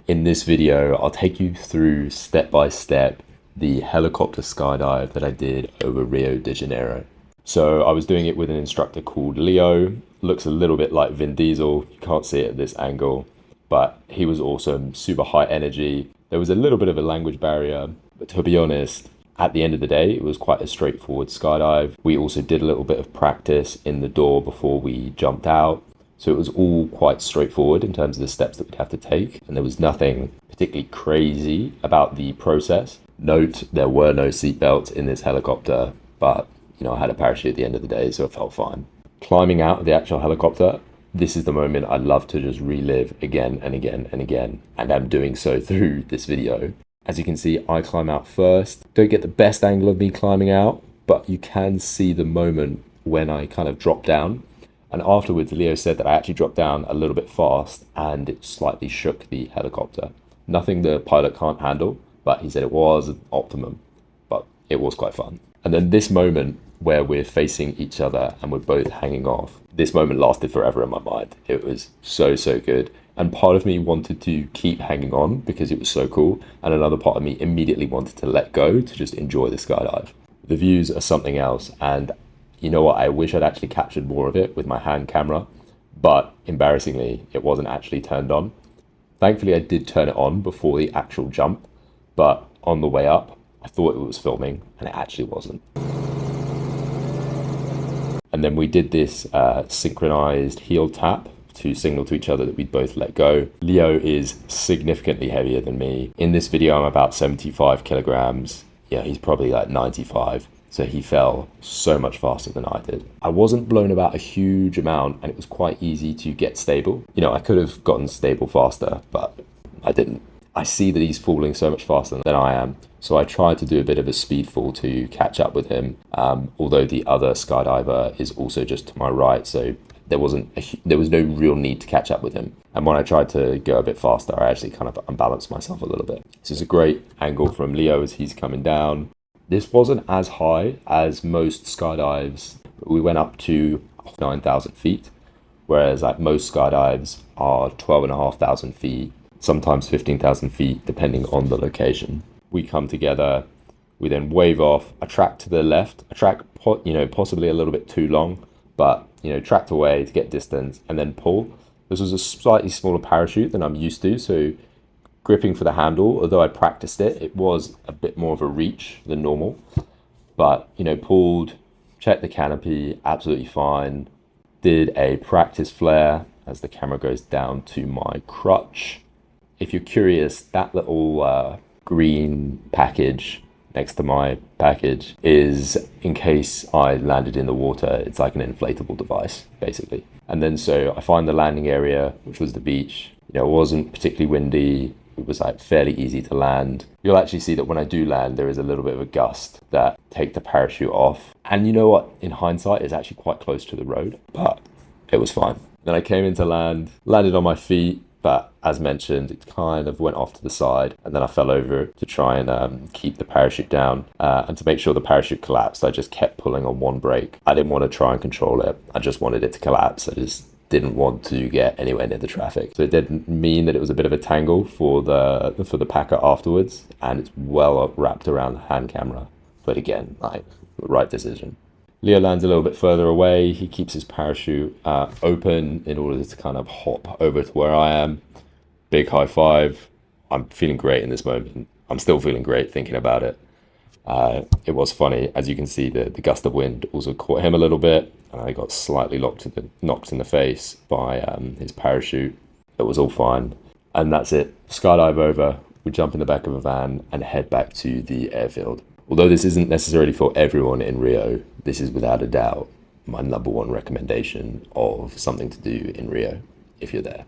In this video, I'll take you through step by step the helicopter skydive that I did over Rio de Janeiro. So I was doing it with an instructor called Leo. Looks a little bit like Vin Diesel. You can't see it at this angle, but he was awesome, super high energy. There was a little bit of a language barrier, but to be honest, at the end of the day, it was quite a straightforward skydive. We also did a little bit of practice in the door before we jumped out. So it was all quite straightforward in terms of the steps that we'd have to take. And there was nothing particularly crazy about the process. Note, there were no seatbelts in this helicopter, but I had a parachute at the end of the day, so it felt fine. Climbing out of the actual helicopter, this is the moment I'd love to just relive again and again and again. And I'm doing so through this video. As you can see, I climb out first. Don't get the best angle of me climbing out, but you can see the moment when I kind of drop down. And afterwards, Leo said that I actually dropped down a little bit fast and it slightly shook the helicopter. Nothing the pilot can't handle, but he said it was optimum, but it was quite fun. And then this moment where we're facing each other and we're both hanging off, this moment lasted forever in my mind. It was so good. And part of me wanted to keep hanging on because it was so cool. And another part of me immediately wanted to let go to just enjoy the skydive. The views are something else. And you know what? I wish I'd actually captured more of it with my hand camera, but embarrassingly, it wasn't actually turned on. Thankfully, I did turn it on before the actual jump, but on the way up, I thought it was filming and it actually wasn't. And then we did this synchronized heel tap to signal to each other that we'd both let go. Leo is significantly heavier than me. In this video, I'm about 75 kilograms. Yeah, he's probably like 95. So he fell so much faster than I did. I wasn't blown about a huge amount and it was quite easy to get stable. I could have gotten stable faster, but I didn't. I see that he's falling so much faster than I am. So I tried to do a bit of a speed fall to catch up with him. Although the other skydiver is also just to my right. So there was no real need to catch up with him. And when I tried to go a bit faster, I actually kind of unbalanced myself a little bit. This is a great angle from Leo as he's coming down. This wasn't as high as most skydives, but we went up to 9,000 feet, whereas like most skydives are 12,500 feet, sometimes 15,000 feet, depending on the location. We come together, we then wave off, a track to the left, a track, possibly a little bit too long, but, tracked away to get distance and then pull. This was a slightly smaller parachute than I'm used to, so gripping for the handle, although I practiced it, it was a bit more of a reach than normal. But, pulled, checked the canopy, absolutely fine. Did a practice flare as the camera goes down to my crutch. If you're curious, that little green package next to my package is in case I landed in the water. It's like an inflatable device, basically. And then so I find the landing area, which was the beach. It wasn't particularly windy. It was like fairly easy to land. You'll actually see that when I do land, there is a little bit of a gust that take the parachute off. And you know what? In hindsight, it's actually quite close to the road, but it was fine. Then I came into land, landed on my feet, but as mentioned, it kind of went off to the side. And then I fell over to try and keep the parachute down. And to make sure the parachute collapsed, I just kept pulling on one brake. I didn't want to try and control it. I just wanted it to collapse. I just didn't want to get anywhere near the traffic. So it did mean that it was a bit of a tangle for the packer afterwards, and it's well wrapped around the hand camera. But again, the right decision. Leo lands a little bit further away. He keeps his parachute open in order to kind of hop over to where I am. Big high five. I'm feeling great in this moment. I'm still feeling great thinking about it. It was funny, as you can see, the gust of wind also caught him a little bit, and I got slightly knocked in the face by his parachute. It was all fine, and that's it. Skydive over, we jump in the back of a van and head back to the airfield. Although this isn't necessarily for everyone in Rio, this is without a doubt my #1 recommendation of something to do in Rio if you're there.